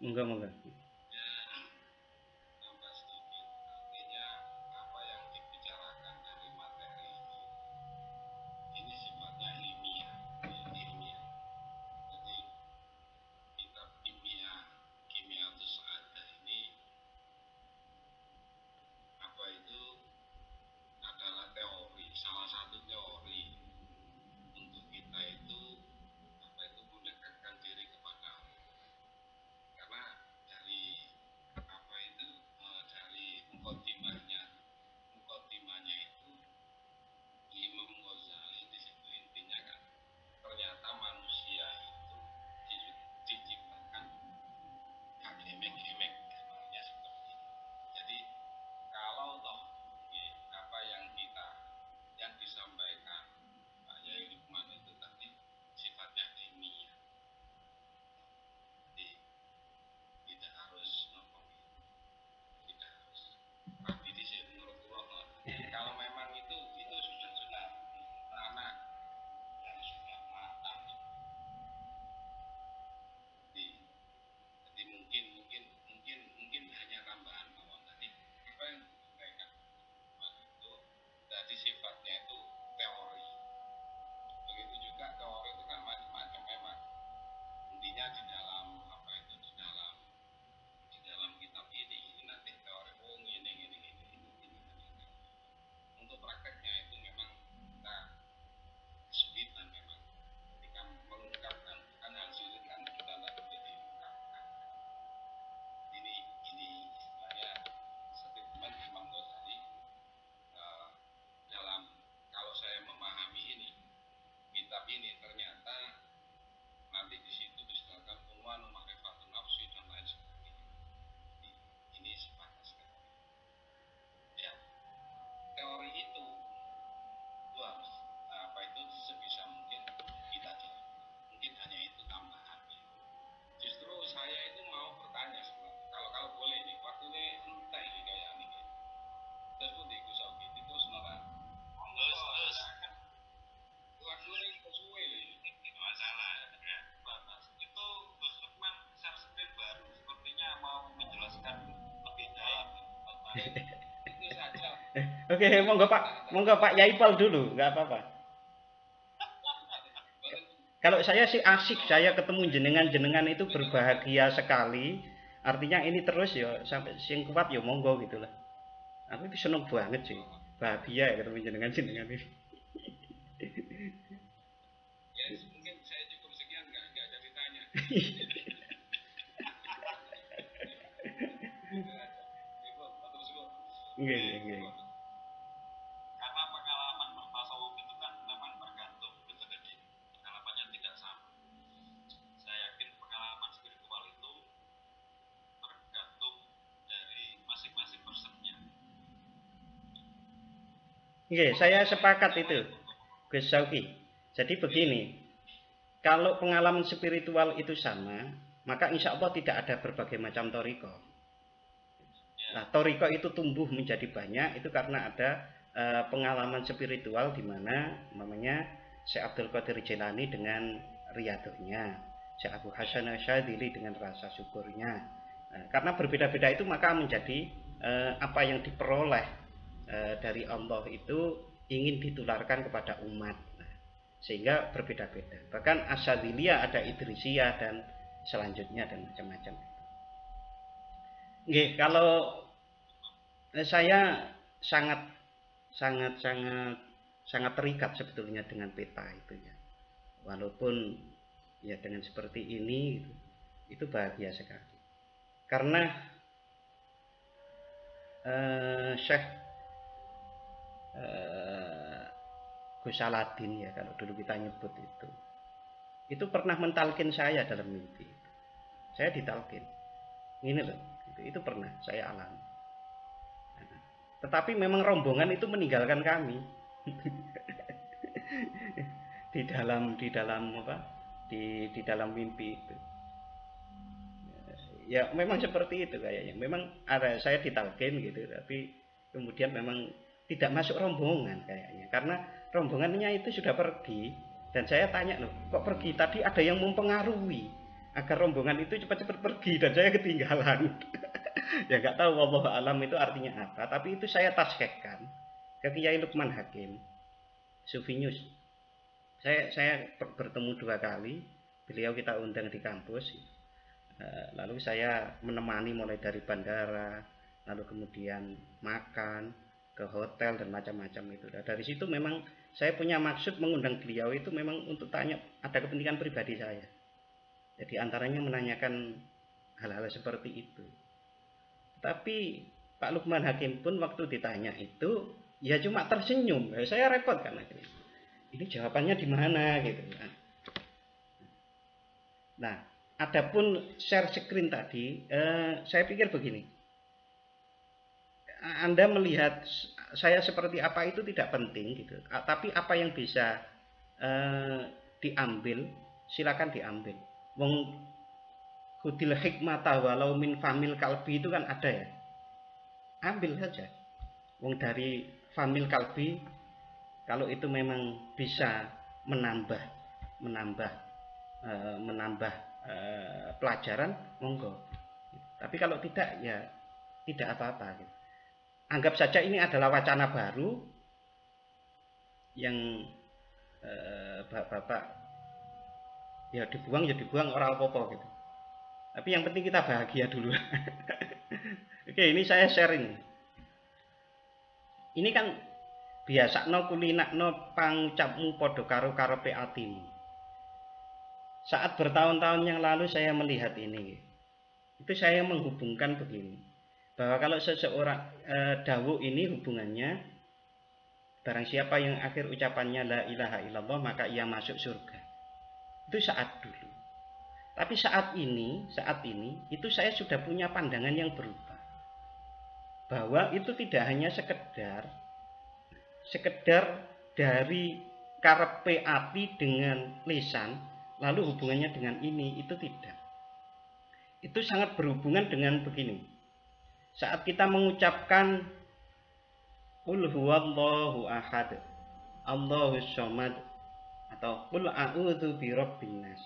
Enggak, enggak. Ya, tambah sedikit. Artinya apa yang dibicarakan dari materi ini sifatnya ilmiah, ya, ilmiah. Jadi kitab kimia terus ada ini apa itu adalah teori, salah satu teori untuk kita itu apa itu mendekatkan diri kepada Allah. Karena dari apa itu dari mukadimahnya itu Imam Ghazali di situ intinya kan ternyata manusia itu diciptakan gak emek-emek namanya seperti itu. Jadi kalau toh apa yang disampaikan Pak Yai Lukman itu tadi sifatnya ilmiah, jadi tidak harus tidak harus tapi di sini menurut Allah. Jadi kalau memang itu sudah anak yang sudah matang, jadi mungkin hanya tambahan mawon tadi apa yang disampaikan itu tadi sifatnya itu teori. Begitu juga teori itu kan macam-macam memang. Intinya di dalam apa itu di dalam kitab ini nanti teori ini. Untuk prakteknya itu memang kita kesulitan memang ketika mengungkapkan kan hal sulit kan kita tidak boleh diungkapkan. Ini istilahnya statement Imam Ghazali dalam kalau saya memahami ini kitab ini ternyata nanti di situ disebutkan unwan ma'rifatun nafsi dan lain sebagainya. Ini sebatas teori. Ya, teori itu harus apa itu sebisa mungkin kita jawab. Mungkin hanya itu tambahannya. Justru saya itu mau bertanya sebenarnya. Kalau boleh nih, waktunya entah ini kayak ini. Terus pun di Gus Augi itu sebenarnya. Terus. Waktunya sesuai ini. Masalah ya. Batas. Itu Gus Lukman share screen baru. Sepertinya mau menjelaskan lebih dalam. Itu saja. Oke, monggo Pak Yaipal dulu, nggak apa-apa. Kalau saya sih asik, saya ketemu jenengan itu berbahagia sekali. Artinya ini terus ya sampai sing kuat ya monggo gitulah. Aku itu seneng banget sih, bahagia ya ketemu jenengan ini. Ya mungkin saya cukup sekian nggak ada ditanya. Nggih. Karena pengalaman bertasawuf itu kan memang bergantung, gitu jadi pengalamannya tidak sama. Saya yakin pengalaman spiritual itu tergantung dari masing-masing personnya. Nggih, saya sepakat itu, Gus Sauki. Jadi begini, kalau pengalaman spiritual itu sama, maka insya Allah tidak ada berbagai macam toriko. Nah, toriko itu tumbuh menjadi banyak itu karena ada pengalaman spiritual di mana namanya Syekh Abdul Qadir Jilani dengan riyadohnya, Syekh Abu Hasan Asyadzili dengan rasa syukurnya. Nah, karena berbeda-beda itu maka menjadi apa yang diperoleh dari Allah itu ingin ditularkan kepada umat. Nah, sehingga berbeda-beda. Bahkan Asyadziliyah ada Idrisiyah dan selanjutnya dan macam-macam. Nggih, kalau saya sangat terikat sebetulnya dengan peta itu ya. Walaupun ya dengan seperti ini itu bahagia sekali. Karena Syekh Gus Saladin ya kalau dulu kita nyebut itu pernah mentalkin saya dalam mimpi. Saya ditalkin. Ini loh, itu pernah saya alami. Tetapi memang rombongan itu meninggalkan kami di dalam mimpi itu. Ya memang seperti itu kayaknya. Memang ada saya ditalkin gitu, tapi kemudian memang tidak masuk rombongan kayaknya. Karena rombongannya itu sudah pergi dan saya tanya loh, kok pergi? Tadi ada yang mempengaruhi. agar rombongan itu cepat-cepat pergi dan saya ketinggalan. Ya nggak tahu wallahu alam itu artinya apa, tapi itu saya taskhekkan ke Kiai Lukman Hakim Sufinyus. Saya bertemu 2 kali, beliau kita undang di kampus. Lalu saya menemani mulai dari bandara, lalu kemudian makan ke hotel dan macam-macam itu. Dari situ memang saya punya maksud mengundang beliau itu memang untuk tanya, ada kepentingan pribadi saya. Jadi antaranya menanyakan hal-hal seperti itu. Tapi Pak Lukman Hakim pun waktu ditanya itu ya cuma tersenyum. Saya repot kan akhirnya. Ini jawabannya di mana gitu kan. Nah, adapun share screen tadi, saya pikir begini. Anda melihat saya seperti apa itu tidak penting gitu. Tapi apa yang bisa diambil, silakan diambil. Wong hudil hikmata walau min famil kalbi itu kan ada ya. Ambil saja. Wong dari famil kalbi, kalau itu memang bisa menambah pelajaran, monggo. Tapi kalau tidak ya tidak apa-apa. Anggap saja ini adalah wacana baru yang bapak ya dibuang orang apa-apa gitu. Tapi yang penting kita bahagia dulu. Oke, ini saya sharing. Ini kan biasakno kulinakno pangucapmu padha karo karepe atimu. Saat bertahun-tahun yang lalu saya melihat ini, itu saya menghubungkan begini, bahwa kalau seseorang dawuh ini hubungannya, barang siapa yang akhir ucapannya la ilaha illallah maka ia masuk surga. Itu saat dulu. Tapi saat ini itu saya sudah punya pandangan yang berubah, bahwa itu tidak hanya sekedar dari karepe ati dengan lisan, lalu hubungannya dengan ini, itu tidak. Itu sangat berhubungan dengan begini. Saat kita mengucapkan qul huwallahu ahad, Allahus samad, atau qul a'udzu birabbin nas.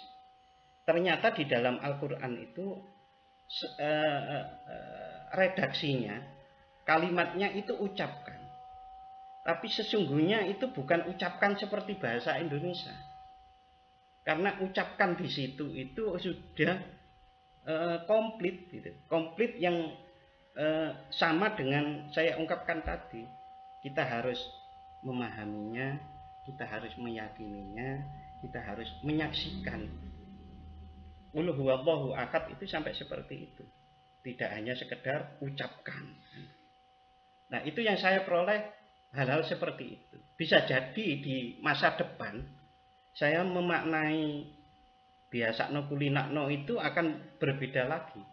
Ternyata di dalam Al-Qur'an itu redaksinya, kalimatnya itu ucapkan. Tapi sesungguhnya itu bukan ucapkan seperti bahasa Indonesia. Karena ucapkan di situ itu sudah komplit gitu. Komplit yang sama dengan saya ungkapkan tadi. Kita harus memahaminya, kita harus meyakininya, kita harus menyaksikan. Qul huwallahu ahad itu sampai seperti itu. Tidak hanya sekedar ucapkan. Nah, itu yang saya peroleh, hal-hal seperti itu. Bisa jadi di masa depan saya memaknai biasakno kulinakno itu akan berbeda lagi.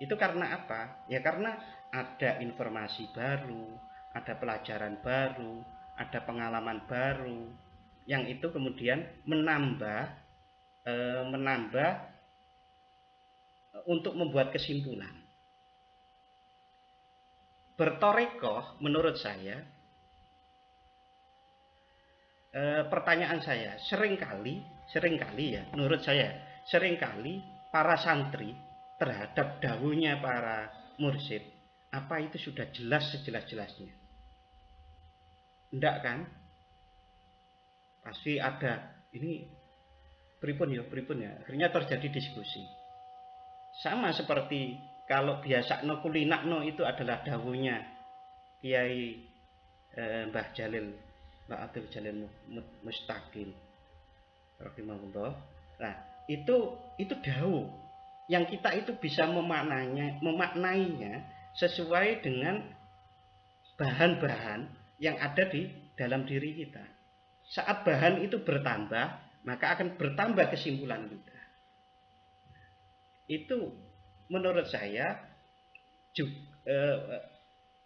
Itu karena apa? Ya karena ada informasi baru, ada pelajaran baru, ada pengalaman baru, yang itu kemudian menambah untuk membuat kesimpulan. Bertorekoh menurut saya, pertanyaan saya, seringkali ya, menurut saya, seringkali para santri terhadap dawuhnya para mursyid, apa itu sudah jelas sejelas-jelasnya? Enggak kan? Pasti ada, ini pripun ya, akhirnya terjadi diskusi. Sama seperti kalau biasakno kulinakno itu adalah dawuhnya Kiai Mbah Abdul Jalil Mustaqim rahimahullah. Nah, itu dawuh yang kita itu bisa memaknainya sesuai dengan bahan-bahan yang ada di dalam diri kita. Saat bahan itu bertambah, maka akan bertambah kesimpulan kita. Itu menurut saya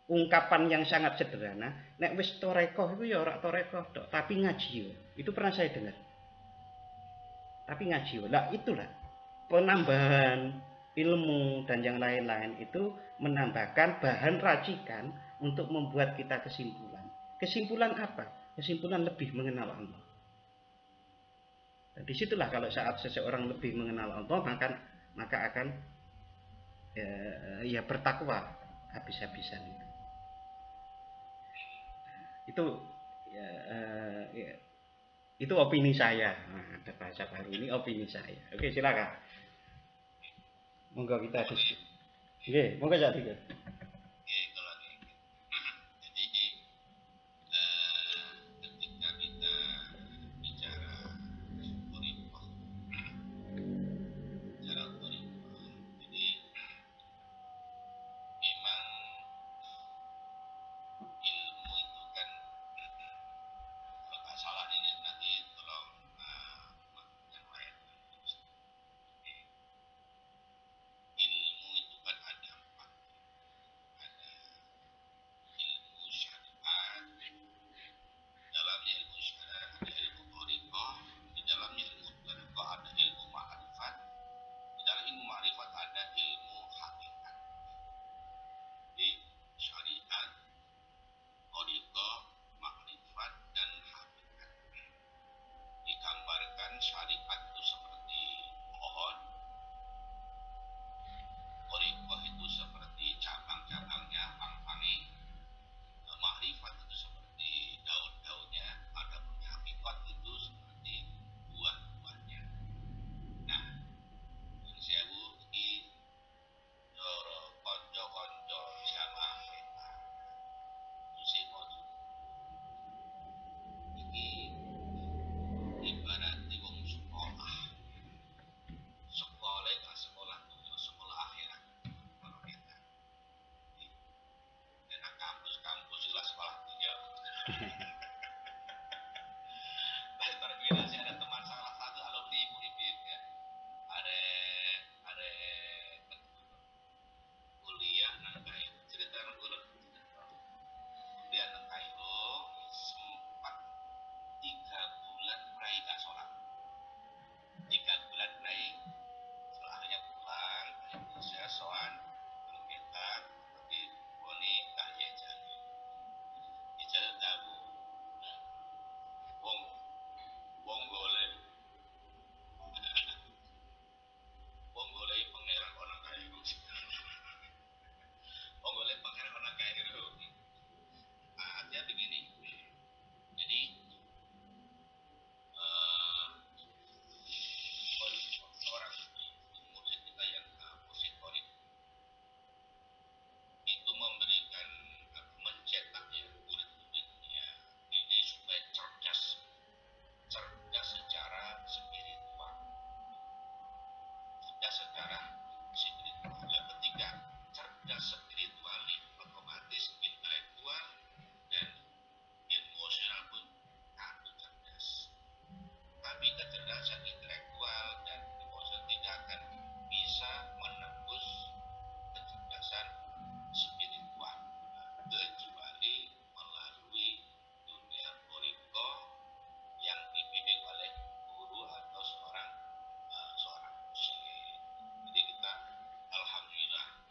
ungkapan yang sangat sederhana. Nek wis torekoh itu ya ora torekoh tok, tapi ngaji yo. Itu pernah saya dengar. Tapi ngaji yo. Lah itulah penambahan ilmu dan yang lain-lain itu menambahkan bahan racikan untuk membuat kita kesimpulan. Kesimpulan apa? Kesimpulan lebih mengenal Allah. Dan disitulah kalau saat seseorang lebih mengenal Allah, maka akan ya bertakwa habis-habisan itu. Itu ya, ya, itu opini saya. Nah, ada bahasa baru ini opini saya. Oke, silakan. Monggo kita diskusi. Oke, monggo jadi. Oke, kalau jadi ketika kita bicara Qoribah, jadi memang ilmu itu kan kalau nggak salah ini nanti tolong yang lain. Ilmu itu kan ada empat, ada ilmu syariat, dalamnya ilmu syariat ada ilmu Qoribah, di dalamnya ilmu Qoribah ada ilmu ma'rifat, di dalam ilmu ma'rifat ada ilmu hakikat. Jadi syariat, Qoribah, ma'rifat dan hakikat. Digambarkan syariat itu seperti pohon, Qoribah itu seperti cabang-cabangnya, pang-pangi, ma'rifat itu seperti daun-daunnya, adapun hakikat itu seperti buah-buahnya. Nah, yang sewu iki loro kanca-kanca jamaah kita musim iki ibaratnya wong sekolah gak sekolah dunia, sekolah akhirat kalau kita dan kampus-kampus jelas sekolah dunia. Terbiasa ada teman salah satu alumni Muhibin ya, ada kuliah nang Kairo, cerita nang kuliah nang Kairo sempat 3 bulan berai gak sholat, 3 bulan berai, setelahnya pulang dari Indonesia soan kita di Boni kaya jani dijalan tahu wong wong golek pangeran orang Kairo, wong golek pangeran orang Kairo. Artinya begini, jadi orang murid kita yang musik Qorib itu memberikan mencetak ya murid-muridnya ini supaya cerdas secara spiritual, yang ketiga cerdas spiritual otomatis intelektual dan emosional pun harus cerdas. Tapi kecerdasan intelektual dan emosional tidak akan bisa menembus kecerdasan spiritual kecuali melalui dunia Qoribah yang dibimbing oleh guru atau seorang muslim. Jadi kita alhamdulillah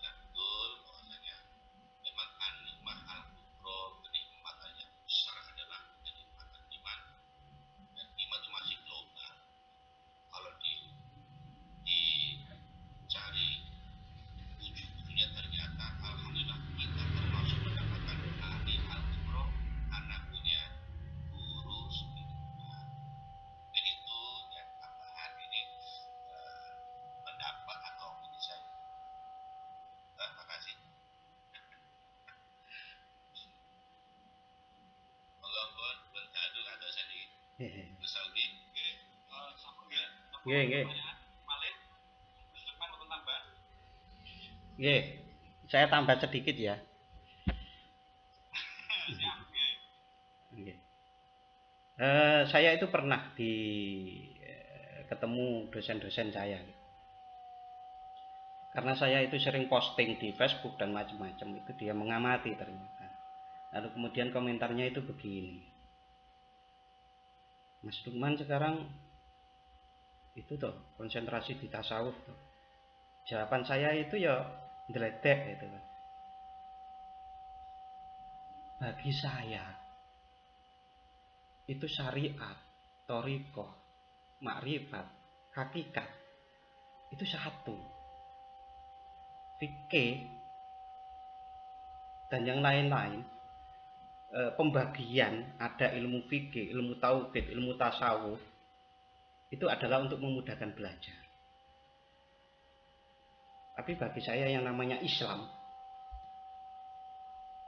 betul bahwasanya memang an-nikmah al-kubra, kenikmatan yang besar adalah kenikmatan iman, dan iman itu masih global. Kalau dicari ujung-ujungnya ternyata alhamdulillah kita termasuk mendapatkan ahli al-kubra karena punya guru spiritual. Dan itu ya tambahan ini pendapat atau opini saya. Terima kasih. Monggo pun tadu atau sedikit. Saudi. Nggih. Nggih. Saya tambah sedikit ya. Nggih. Saya itu pernah ketemu dosen-dosen saya. Karena saya itu sering posting di Facebook dan macam-macam, itu dia mengamati ternyata. Lalu kemudian komentarnya itu begini, Mas Lukman sekarang itu tuh konsentrasi di tasawuf tuh. Jawaban saya itu ya ndeledek itu kan. Bagi saya itu syariat, thariqah, makrifat, hakikat itu satu. Fikih dan yang lain-lain, pembagian ada ilmu fikih, ilmu tauhid, ilmu tasawuf itu adalah untuk memudahkan belajar. Tapi bagi saya yang namanya Islam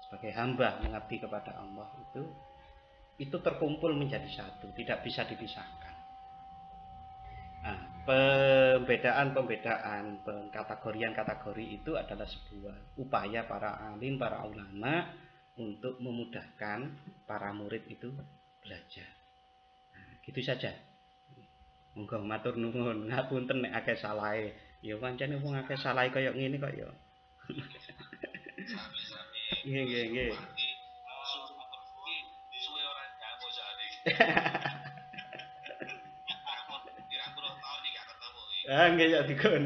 sebagai hamba mengabdi kepada Allah itu terkumpul menjadi satu, tidak bisa dipisahkan. Nah, pembedaan, kategorian-kategori itu adalah sebuah upaya para alim, para ulama untuk memudahkan para murid itu belajar. Nah, gitu saja. Monggo matur nuwun, ngapunten nek akeh salahe. Ya pancen wong akeh salahe kaya ngene kok ya. Nggih, nggih, nggih. Suwe ora kamu jare. Pirang-pirang tahun iki gak ketemu iki. Ah, nggih ya dikon.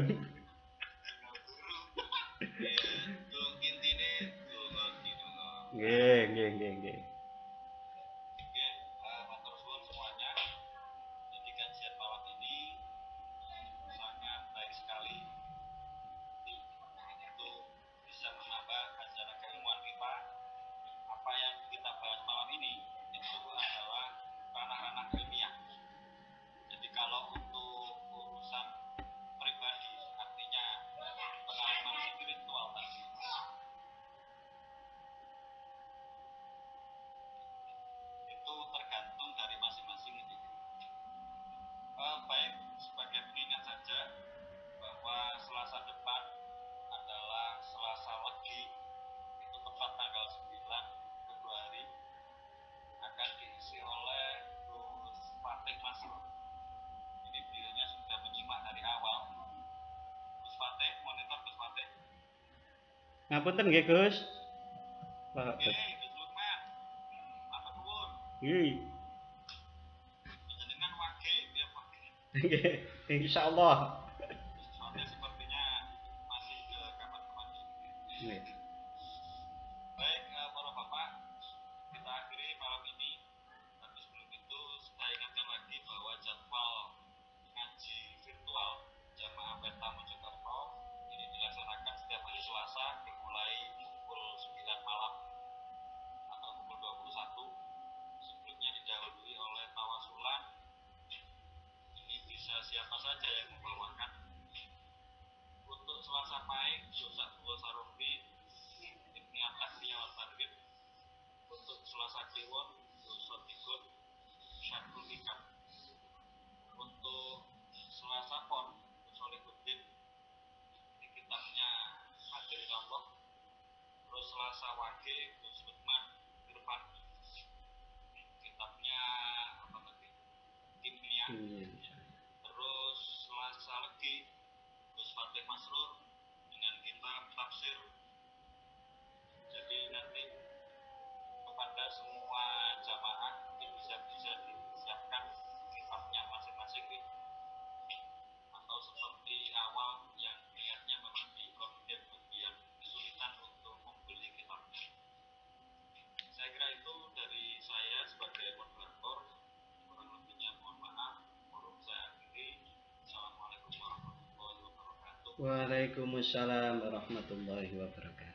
Dung intine donga donga. Nggih, nggih, nggih, nggih. Oke, matur suwun semuanya. Jadi kajian malam ini sangat baik sekali. Itu bisa menambah ajaran keilmuan kita. Apa yang kita bahas malam ini itu adalah ranah-ranah ilmiah. Jadi kalau untuk urusan pribadi, artinya pengalaman spiritual tadi, itu tergantung dari masing-masing individu. Baik, sebagai pengingat saja bahwa Selasa depan adalah Selasa Legi, itu tepat tanggal 9 Februari, akan diisi oleh Gus Fatih Masrur. Ini beliaunya sudah menyimak dari awal. Gus Fatih, monitor Gus Fatih. Ngapunten nggih, Gus. Oke, Gus Lukman. Matur nuwun. Nggih. Jenengan wage, dia wage. Nggih, insyaallah. Soalnya sepertinya masih ke kamar mandi. Nggih. Baik, para bapak, kita akhiri malam ini. Tapi sebelum itu saya ingatkan lagi bahwa jadwal ngaji virtual Jamaah Peta Mojokerto ini dilaksanakan setiap hari Selasa dimulai pukul 9 malam atau pukul 21. Sebelumnya didahului oleh tawasulan. Ini bisa siapa saja yang membawakan. Untuk Selasa Pahing, Ustaz Abdul Sarofi, ini At-Tahliyah wa Targhib. Untuk Selasa Kliwon, Ustaz Tigun, Syarhul Hikam. Untuk Selasa Pon, Solihuddin, ini kitabnya Hadirin Allah. Terus Selasa Wage, Gus Lukman Irfan, kitabnya apa tadi? Kimia. Terus Selasa Legi, Gus Fatih Masrur dengan kitab tafsir. Jadi nanti kepada semua jamaah mungkin bisa disiapkan kitabnya masing-masing atau seperti awal yang niatnya memang dikoordinir bagi yang kesulitan untuk membeli kitabnya. Saya kira itu dari saya sebagai moderator. Kurang lebihnya mohon maaf. Forum saya akhiri. Assalamualaikum warahmatullahi wabarakatuh. Waalaikumsalam warahmatullahi wabarakatuh.